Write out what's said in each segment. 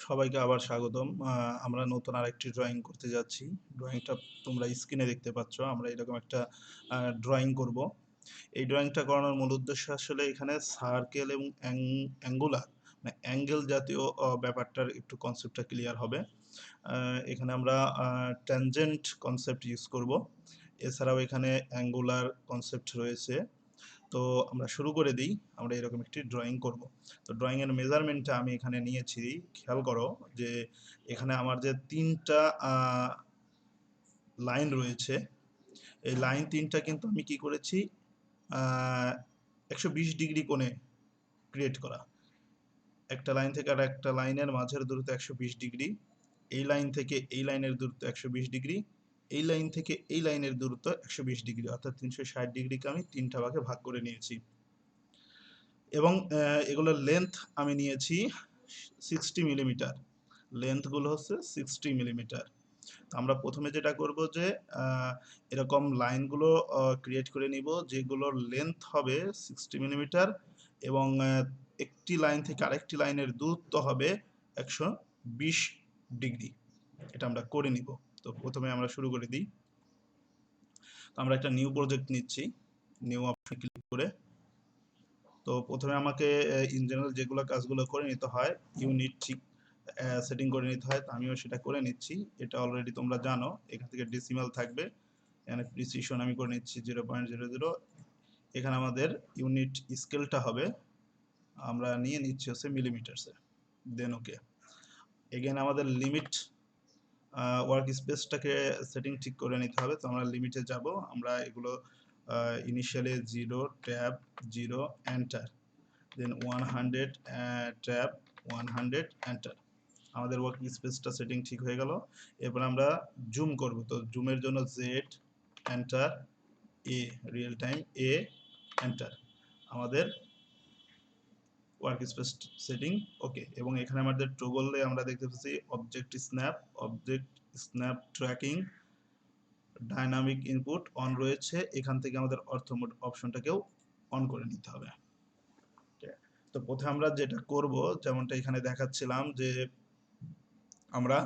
সবাইকে আবার স্বাগতম। আমরা নতুন আরেকটি ড্রয়িং করতে যাচ্ছি। ড্রয়িংটা তোমরা স্ক্রিনে দেখতে পাচ্ছ। আমরা এরকম একটা ড্রয়িং করব। এই ড্রয়িংটা করানোর মূল উদ্দেশ্য আসলে এখানে সার্কেল এবং অ্যাঙ্গুলার মানে অ্যাঙ্গেল জাতীয় ব্যাপারটার একটু কনসেপ্টটা ক্লিয়ার হবে। এখানে আমরা ট্যানজেন্ট কনসেপ্ট ইউজ করব। এছাড়াও এখানে অ্যাঙ্গুলার কনসেপ্ট রয়েছে। তো আমরা শুরু করে দিই। আমরা এরকম একটি ড্রয়িং করব। তো ড্রয়িংয়ের মেজারমেন্টটা আমি এখানে নিয়েছি। খেয়াল করো যে এখানে আমার যে তিনটা লাইন রয়েছে, এই লাইন তিনটা কিন্তু আমি কি করেছি, 120 ডিগ্রি কোণে ক্রিয়েট করা। একটা লাইন থেকে আর একটা লাইনের মাঝের দূরত্ব 120 ডিগ্রি, এই লাইন থেকে এই লাইনের দূরত্ব 120 ডিগ্রি, এই লাইন থেকে এই লাইনের দূরত্ব 120 ডিগ্রি, অর্থাৎ 360 ডিগ্রিকে আমি তিনটা ভাগে ভাগ করে নিয়েছি। এবং এগুলোর লেন্থ আমি নিয়েছি 60 মিলিমিটার। লেন্থগুলো হচ্ছে 60 মিলিমিটার। আমরা প্রথমে যেটা করব যে এরকম লাইনগুলো ক্রিয়েট করে নিব যেগুলোর লেন্থ হবে 60 মিলিমিটার এবং একটি লাইন থেকে আরেকটি লাইনের দূরত্ব হবে 120 ডিগ্রি। এটা আমরা করে নিব। তো প্রথমে আমরা শুরু করে দিই। আমরা একটা নিউ প্রজেক্ট নিচ্ছি, নিউ অপশন ক্লিক করে। তো প্রথমে আমাকে ইন জেনারেল যেগুলো কাজগুলো করে নিতে হয়, ইউনিট ঠিক সেটিং করে নিতে হয়। তো আমিও সেটা করে নিচ্ছি। এটা অলরেডি তোমরা জানো। এখান থেকে ডেসিমাল থাকবে, এখানে প্রিসিশন আমি করে নিচ্ছি 0.00। এখানে আমাদের ইউনিট স্কেলটা হবে, আমরা নিয়ে নিচ্ছি হচ্ছে মিলিমিটারসে। দেন ওকে। এগেন আমাদের লিমিট ওয়ার্ক স্পেসটাকে সেটিং ঠিক করে নিতে হবে। তো আমরা লিমিটে যাব। আমরা এগুলো ইনিশিয়ালি 0 ট্যাব 0 এন্টার, দেন 100 ট্যাব 100 এন্টার। আমাদের ওয়ার্ক স্পেসটা সেটিং ঠিক হয়ে গেল। এরপর আমরা জুম করব। তো জুমের জন্য Z enter, A real time A enter. আমাদের ওয়ার্ক স্পেস সেটিং ওকে। এবং এখানে আমাদের টগলে আমরা দেখতে পাচ্ছি object snap tracking, dynamic input on রয়েছে। এখান থেকে আমাদের অর্থ মোড অপশনটাকেও অন করে নিতে হবে। তো প্রথমে আমরা যেটা করব, যেমনটা এখানে দেখাচ্ছিলাম, যে আমরা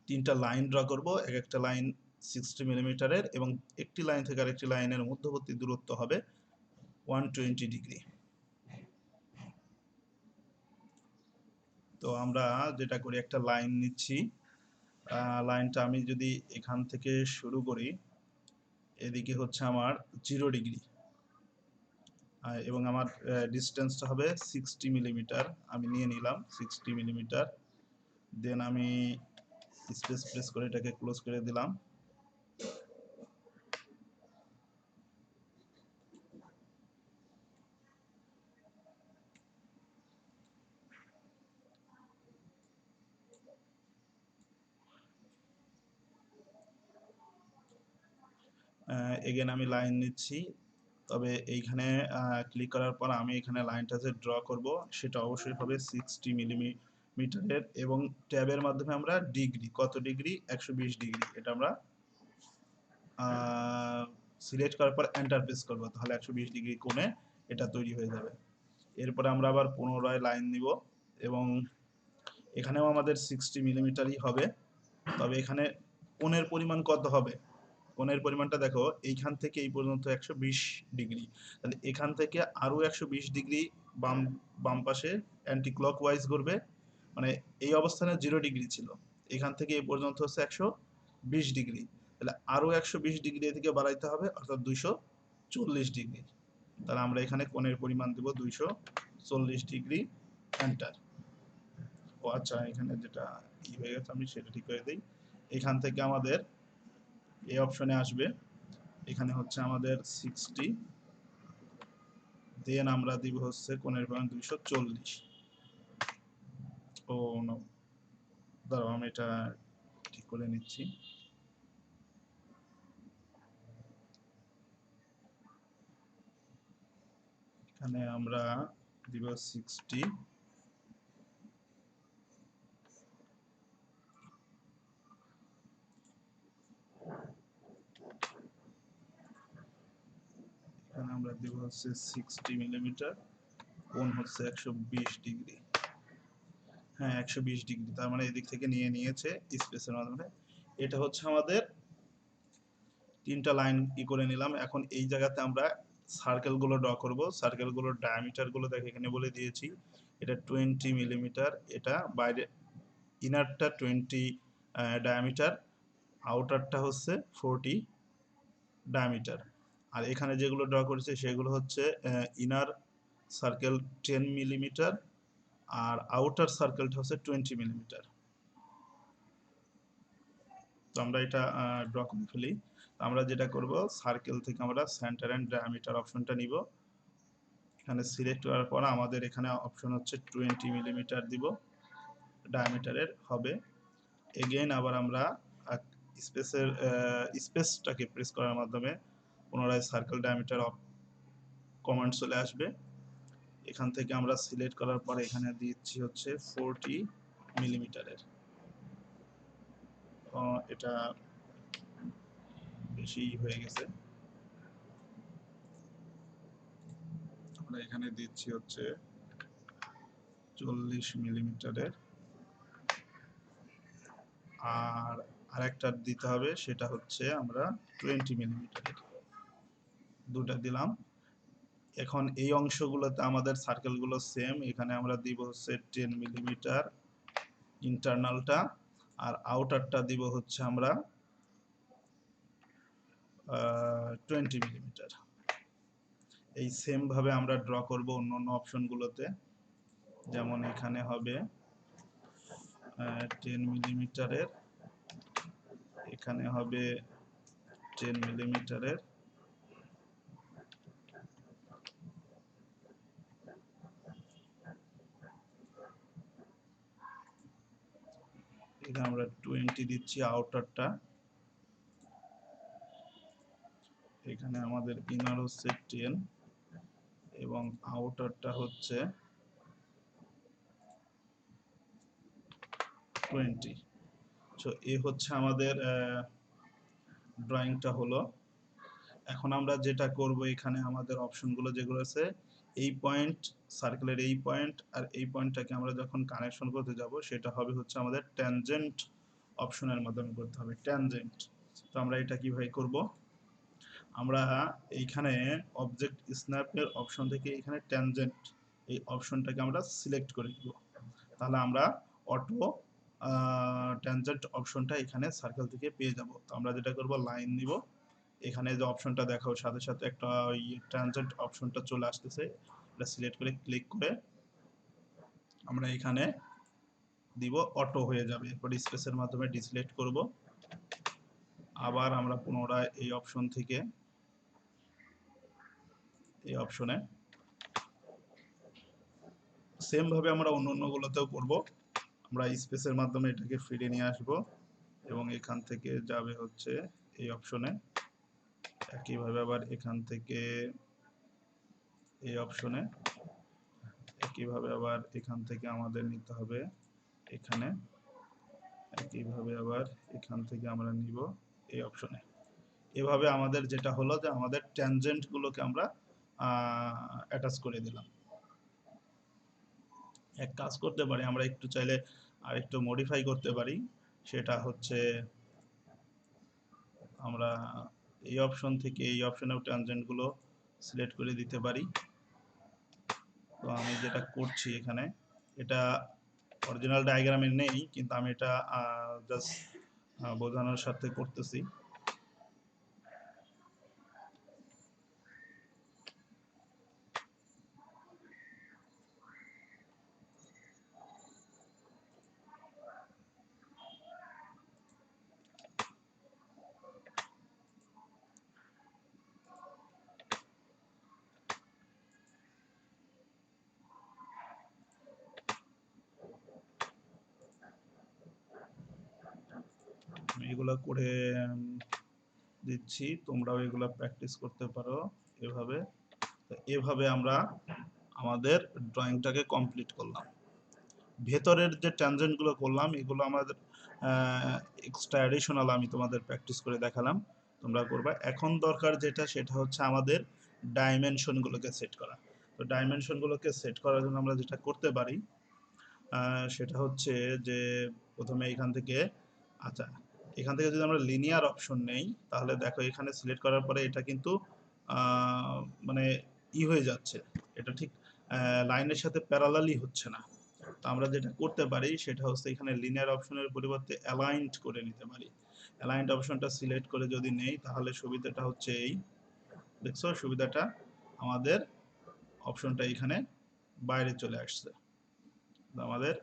তিনটা লাইন ড্র করব। এক একটা লাইন 60 মিলিমিটারের এবং একটি লাইন থেকে আরেকটি লাইনের মধ্যবর্তী দূরত্ব হবে 120 ডিগ্রি। তো আমরা যেটা করি, একটা লাইন নিচ্ছি। লাইনটা আমি যদি এখান থেকে শুরু করি, এদিকে হচ্ছে আমার 0 ডিগ্রি এবং আমার ডিস্টেন্সটা হবে 60 মিলিমিটার। আমি নিয়ে নিলাম 60 মিলিমিটার। দেন আমি স্পেস প্রেস করে এটাকে ক্লোজ করে দিলাম। এগেন আমি লাইন নিচ্ছি। তবে এইখানে ক্লিক করার পর আমি এখানে লাইনটা যে ড্র করব সেটা অবশ্যই হবে 60 মিলিমিটারের এবং ট্যাবের মাধ্যমে আমরা ডিগ্রি, কত ডিগ্রি, 120 ডিগ্রি, এটা আমরা সিলেক্ট করার পর এন্টার প্রেস করব। তাহলে 120 ডিগ্রি কোণে এটা তৈরি হয়ে যাবে। এরপরে আমরা আবার পুনরায় লাইন নিব এবং এখানেও আমাদের 60 মিলিমিটারই হবে। তবে এখানে কোণের পরিমাণ কত হবে, কোণের পরিমাণটা দেখো, এইখান থেকে এই পর্যন্ত 120 ডিগ্রি। তাহলে এখান থেকে আরো 120 ডিগ্রি বাম পাশে অ্যান্টি ক্লকওয়াইজ ঘুরবে। মানে এই অবস্থানে 0 ডিগ্রি ছিল, এখান থেকে এই পর্যন্ত হচ্ছে 120 ডিগ্রি। তাহলে আরো 120 ডিগ্রি এদিকে বাড়াইতে হবে, অর্থাৎ 240 ডিগ্রি। তাহলে আমরা এখানে কোণের পরিমাণ দেব 240 ডিগ্রি, এন্টার। ও আচ্ছা, এখানে যেটা কি হয়ে গেছে আমি সেটা ঠিক করে দিই। এখান থেকে আমাদের এই অপশনে আসবে, এখানে হচ্ছে আমাদের 60, দেন আমরা দিব হচ্ছে কোণের পরিমাণ 240। ও নো, দাঁড়াও আমি এটা ঠিক করে নিচ্ছি। এখানে আমরা দিব 60, এখানে আমরা দিব হচ্ছে 60 মিলিমিটার, কোণ হচ্ছে 120 ডিগ্রি। হ্যাঁ 120 ডিগ্রি, তার মানে এদিক থেকে নিয়েছে স্পেসের মাধ্যমে। এটা হচ্ছে আমাদের তিনটা লাইন করে নিলাম। এখন এই জায়গাতে আমরা সার্কেল গুলো ড্র করব। সার্কেল গুলোর ডায়ামিটার গুলো দেখো এখানে বলে দিয়েছি। এটা 20 মিলিমিটার, এটা বাইরে ইনারটা 20 ডায়ামিটার, আউটারটা হচ্ছে 40 ডায়ামিটার। আর এখানে যেগুলো ড্র করেছে সেগুলো হচ্ছে ইনার সার্কেল 10 মিলিমিটার, আর আউটার সার্কেলটা হচ্ছে 20 মিলিমিটার। তো আমরা এটা ড্র করে ফেলি। আমরা যেটা করব, সার্কেল থেকে আমরা সেন্টার এন্ড ডায়ামিটার অপশনটা নিব। এখানে সিলেক্ট করার পর আমাদের এখানে অপশন হচ্ছে 20 মিলিমিটার দিব, ডায়ামিটারের হবে। এগেইন আবার আমরা স্পেসটাকে প্রেস করার মাধ্যমে পুনরায় সার্কেল ডায়ামিটার কমান্ড চলে আসবে। এখান থেকে আমরা সিলেক্ট করার পরে এখানে দিচ্ছি হচ্ছে 40 মিলিমিটারের। এটা বেশি হয়ে গেছে, আমরা এখানে দিচ্ছি হচ্ছে 40 মিলিমিটারের। আর আরেকটা দিতে হবে, সেটা হচ্ছে আমরা 20 মিলিমিটারের। দুটা দিলাম। এখন এই অংশগুলোতে আমাদের সার্কেলগুলো সেম, এখানে আমরা দিব হচ্ছে 10 মিলিমিটার ইন্টারনালটা, আর আউটারটা দিব হচ্ছে আমরা 20 মিলিমিটার। এই সেম ভাবে আমরা ড্র করব অন্য অন্য অপশনগুলোতে। যেমন এখানে হবে 10 মিলিমিটারের, এখানে হবে 10 মিলিমিটারের, এখানে আমরা 20 দিচ্ছি আউটারটা। এখানে আমাদের ইনার হচ্ছে 10 এবং আউটারটা হচ্ছে 20। সো এ হচ্ছে আমাদের ড্রয়িংটা হলো। এখন আমরা যেটা করব, এখানে আমাদের অপশনগুলো যেগুলো আছে, এই পয়েন্ট, সার্কেলের এই পয়েন্ট আর এই পয়েন্টটাকে আমরা যখন কানেকশন করতে যাব, সেটা হবে হচ্ছে আমাদের ট্যানজেন্ট অপশনের মাধ্যমে করতে হবে, ট্যানজেন্ট। তো আমরা এটা কিভাবে করব, আমরা এইখানে অবজেক্ট স্ন্যাপের অপশন থেকে এখানে ট্যানজেন্ট এই অপশনটাকে আমরা সিলেক্ট করে দিব। তাহলে আমরা অটো ট্যানজেন্ট অপশনটা এখানে সার্কেল থেকে পেয়ে যাব। তো আমরা যেটা করব, লাইন নিব, এখানে যে অপশনটা দেখাও সাথে সাথে একটা ওই ট্যানজেন্ট অপশনটা চলে আসতেছে, এটা সিলেক্ট করে ক্লিক করে আমরা এখানে দিব, অটো হয়ে যাবে। এরপর স্পেসের মাধ্যমে ডিসিলেক্ট করব। আবার আমরা পুনরায় এই অপশন থেকে এই অপশনে সেম ভাবে আমরা অন্য অন্যগুলোতেও করব। আমরা স্পেসের মাধ্যমে এটাকে ফিরে নিয়ে আসব এবং এখান থেকে যাবে হচ্ছে এই অপশনে। একইভাবে আবার এখান থেকে এই অপশনে, একইভাবে আবার এখান থেকে আমাদের নিতে হবে এখানে, একইভাবে আবার এখান থেকে আমরা নিব এই অপশনে। এভাবে আমাদের যেটা হলো যে আমাদের ট্যানজেন্ট গুলোকে আমরা অ্যাটাচ করে দিলাম। এক কাজ করতে পারি, আমরা একটু চাইলে আর একটু মডিফাই করতে পারি। সেটা হচ্ছে আমরা এই অপশন থেকে এই অপশনেও ট্যানজেন্ট গুলো সিলেক্ট করে দিতে পারি। তো আমি যেটা করছি এখানে, এটা অরিজিনাল ডায়াগ্রামে নেই, কিন্তু আমি এটা জাস্ট বোঝানোর সাথে করতেছি। আমি এগুলো করে দিচ্ছি, তোমরাও এগুলো প্র্যাকটিস করতে পারো এভাবে। এভাবে আমরা আমাদের ড্রয়িংটাকে কমপ্লিট করলাম। ভেতরের যে ট্যানজেন্ট গুলো করলাম, এগুলো আমাদের এক্সট্রা অ্যাডিশনাল, আমি তোমাদের প্র্যাকটিস করে দেখালাম, তোমরা করবা। এখন দরকার যেটা, সেটা হচ্ছে আমাদের ডাইমেনশন গুলোকে সেট করা। তো ডাইমেনশন গুলোকে সেট করার জন্য আমরা যেটা করতে পারি, সেটা হচ্ছে যে প্রথমে এখান থেকে, আচ্ছা, এখান থেকে যদি আমরা লিনিয়ার অপশন নেই তাহলে দেখো এখানে সিলেক্ট করার পরে এটা কিন্তু আহ, মানে হয়ে যাচ্ছে, এটা ঠিক লাইনের সাথে প্যারালালি হচ্ছে না। তো আমরা যেটা করতে পারি সেটা হচ্ছে এখানে লিনিয়ার অপশনের পরিবর্তে অ্যালাইনড করে নিতে পারি। অ্যালাইনড অপশনটা সিলেক্ট করে যদি নেই তাহলে সুবিধাটা হচ্ছে এই, দেখছো সুবিধাটা, আমাদের অপশনটা এখানে বাইরে চলে আসছে আমাদের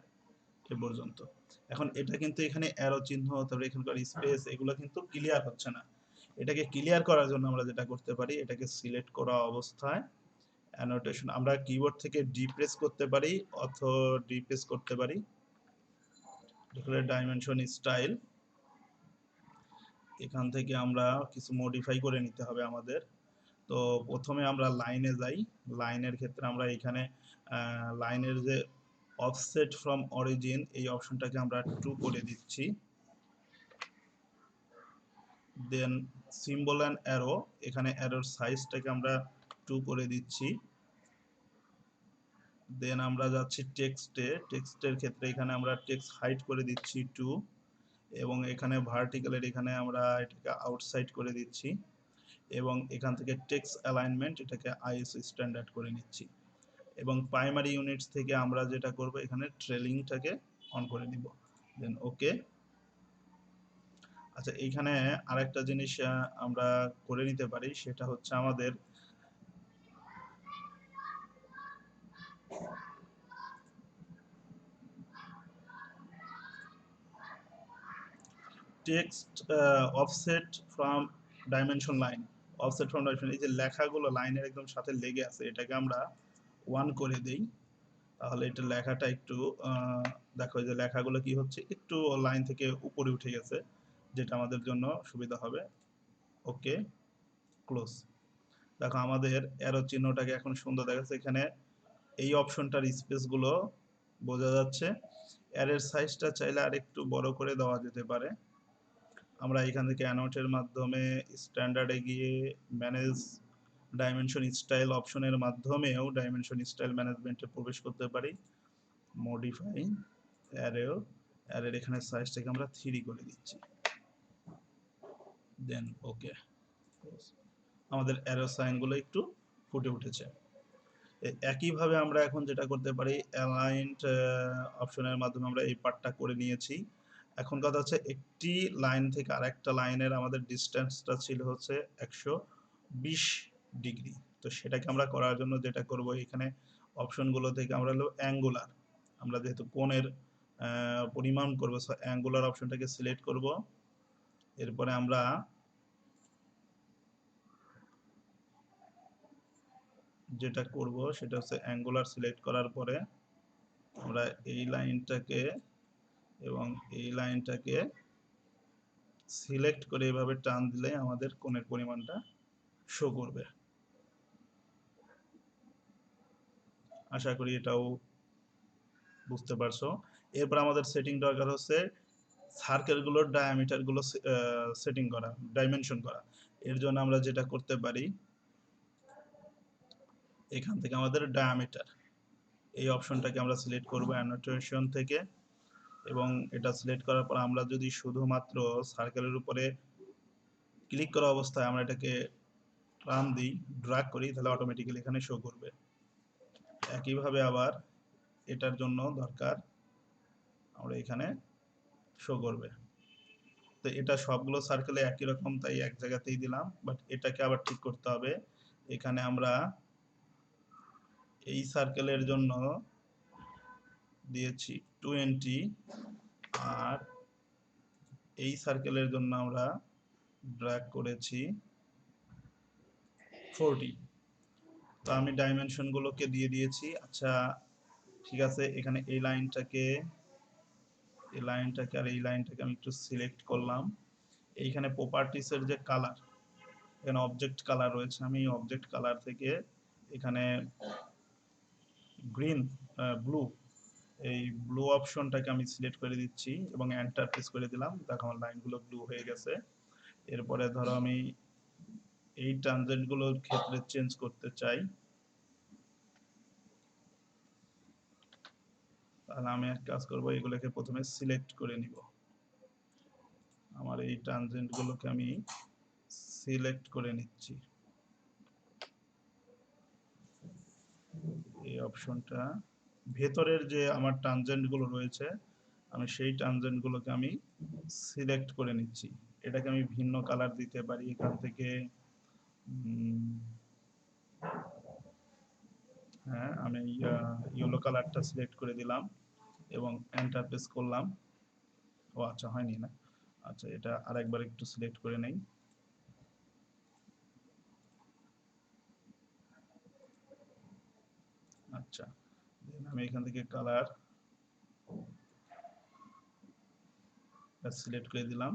এ পর্যন্ত। এখন এটা কিন্তু এখানে অ্যারো চিহ্ন, তারপরে এখানকার স্পেস, এগুলো কিন্তু ক্লিয়ার হচ্ছে না। এটাকে ক্লিয়ার করার জন্য আমরা যেটা করতে পারি, এটাকে সিলেক্ট করা অবস্থায় অ্যানোটেশন আমরা কিবোর্ড থেকে ডি প্রেস করতে পারি অথবা ডি প্রেস করতে পারি, ডাইমেনশন স্টাইল, এখান থেকে আমরা কিছু মডিফাই করে নিতে হবে আমাদের। তো প্রথমে আমরা লাইনে যাই, লাইনের ক্ষেত্রে আমরা এখানে লাইনের যে অফসেট ফ্রম অরিজিন এই অপশনটাকে আমরা 2 করে দিচ্ছি। দেন সিম্বল অ্যান্ড অ্যারো, এখানে অ্যারোর সাইজটাকে আমরা 2 করে দিচ্ছি। দেন আমরা যাচ্ছি টেক্সটে, টেক্সটের ক্ষেত্রে এখানে আমরা টেক্সট হাইট করে দিচ্ছি 2, এবং এখানে ভার্টিক্যালের এখানে আমরা এটাকে আউটসাইড করে দিচ্ছি, এবং এখান থেকে টেক্সট অ্যালাইনমেন্ট এটাকে আইএসও স্ট্যান্ডার্ড করে নিচ্ছি, এবং প্রাইমারি ইউনিটস থেকে আমরা যেটা করব এখানে ট্রেলিংটাকে অন করে দিব, দেন ওকে। আচ্ছা, এইখানে আরেকটা জিনিস আমরা করে নিতে পারি, সেটা হচ্ছে আমাদের text offset from dimension line, offset from dimension, এই যে লেখাগুলো লাইনের একদম সাথে লেগে আছে এটাকে আমরা 1 করে দেই, তাহলে এটা লেখাটা একটু দেখো যে লেখাগুলো কি হচ্ছে, একটু লাইন থেকে উপরে উঠে গেছে, যেটা আমাদের জন্য সুবিধা হবে। ওকে, ক্লোজ। দেখো আমাদের অ্যারো চিহ্নটাকে এখন সুন্দর দেখাচ্ছে, এখানে এই অপশনটার স্পেস গুলো বোঝা যাচ্ছে। অ্যারের সাইজটা চাইলে আর একটু বড় করে দেওয়া যেতে পারে। আমরা এখান থেকে অ্যানোটের মাধ্যমে স্ট্যান্ডার্ডে গিয়ে ম্যানেজ ডাইমেনশন স্টাইল অপশনের মাধ্যমেও ডাইমেনশন স্টাইল ম্যানেজমেন্টে প্রবেশ করতে পারি। মডিফাই অ্যারেও, অ্যারের এখানে সাইজটাকে আমরা 3 করে দিচ্ছি, দেন ওকে। আমাদের অ্যারো সাইনগুলো একটু ফুটে উঠেছে। একইভাবে আমরা এখন যেটা করতে পারি, অ্যালাইনড অপশনের মাধ্যমে আমরা এই পার্টটা করে নিয়েছি। এখন কথা হচ্ছে একটি লাইন থেকে আরেকটা লাইনের আমাদের ডিস্টেন্সটা ছিল হচ্ছে 120 ডিগ্রি। তো সেটাকে আমরা করার জন্য যেটা করব, এখানে অপশনগুলো থেকে আমরা হলো অ্যাঙ্গুলার, আমরা যেহেতু কোণের পরিমাণ করব, সো অ্যাঙ্গুলার অপশনটাকে সিলেক্ট করব। এরপরে আমরা যেটা করব সেটা হচ্ছে অ্যাঙ্গুলার সিলেক্ট করার পরে আমরা এই লাইনটাকে এবং এই লাইনটাকে সিলেক্ট করে এভাবে টান দিলে আমাদের কোণের পরিমাণটা শো করবে। আশা করি এটাও বুঝতে পারছো। এরপর আমাদের সেটিং দরকার হচ্ছে সার্কেলগুলোর ডায়ামিটারগুলো সেটিং করা, ডাইমেনশন করা। এর জন্য আমরা যেটা করতে পারি, এখান থেকে আমাদের ডায়ামিটার এই অপশনটাকে আমরা সিলেক্ট করব অ্যানোটেশন থেকে, এবং এটা সিলেক্ট করার পর আমরা যদি শুধুমাত্র সার্কেলের উপরে ক্লিক করা অবস্থায় আমরা এটাকে টান দিই, ড্র্যাগ করি, তাহলে অটোমেটিক্যালি এখানে শো করবে। একইভাবে আবার এটার জন্য দরকার আমরা এখানে শো করবে। তো এটা সবগুলো সার্কেলে একই রকম, তাই এক জায়গাতেই দিলাম, বাট এটাকে আবার ঠিক করতে হবে। এখানে আমরা এই সার্কেলের জন্য দিয়েছি 20, আর এই সার্কেলের জন্য আমরা ড্র্যাগ করেছি 40। তো আমি ডাইমেনশন গুলোকে দিয়ে দিয়েছি। আচ্ছা, ঠিক আছে, এখানে এই লাইনটাকে, এই লাইনটাকে আর এই লাইনটাকে আমি একটু সিলেক্ট করলাম। এইখানে প্রপার্টিস এর যে কালার, এখানে অবজেক্ট কালার রয়েছে, আমি অবজেক্ট কালার থেকে এখানে গ্রিন, ব্লু, এই ব্লু অপশনটাকে আমি সিলেক্ট করে দিচ্ছি এবং এন্টার প্রেস করে দিলাম, দেখো আমার লাইনগুলো ব্লু হয়ে গেছে। এরপরে ধরো আমি এই ট্রানজেন্ট গুলোর ক্ষেত্রে চেঞ্জ করতে চাই, তাহলে আমি এক কাজ করব, এগুলোকে প্রথমে সিলেক্ট করে নিব। আমার এই ট্যানজেন্ট গুলোকে আমি সিলেক্ট করে নিচ্ছি। এই অপশনটা, ভেতরের যে আমার ট্যানজেন্ট গুলো রয়েছে, আমি সেই ট্যানজেন্ট গুলোকে আমি সিলেক্ট করে নিচ্ছি। এটাকে আমি ভিন্ন কালার দিতে পারি এখান থেকে। হ্যাঁ, আমি ইয়েলো কালারটা সিলেক্ট করে দিলাম এবং এন্টার প্রেস করলাম। ও আচ্ছা, হয়নি না। আচ্ছা, এটা আরেকবার একটু সিলেক্ট করে নেই। আচ্ছা, আমি এখান থেকে কালার সিলেক্ট করে দিলাম।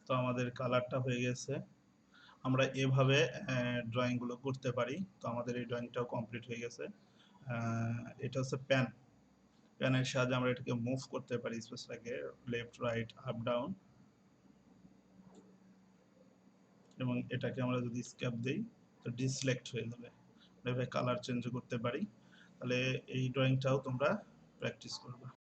তো আমাদের কালারটা হয়ে গেছে। আমরা এভাবে ড্রয়িং গুলো করতে পারি। তো আমাদের এই ড্রয়িংটাও কমপ্লিট হয়ে গেছে। এটা হচ্ছে প্যান। প্যানের সাহায্যে আমরা এটাকে মুভ করতে পারি, স্পেসটাকে লেফট রাইট আপ ডাউন। এবং এটাকে আমরা যদি স্ক্যাপ দেই তো ডিসলেক্ট হয়ে যাবে। এভাবে কালার চেঞ্জ করতে পারি। তাহলে এই ড্রয়িংটাও তোমরা প্র্যাকটিস করবে।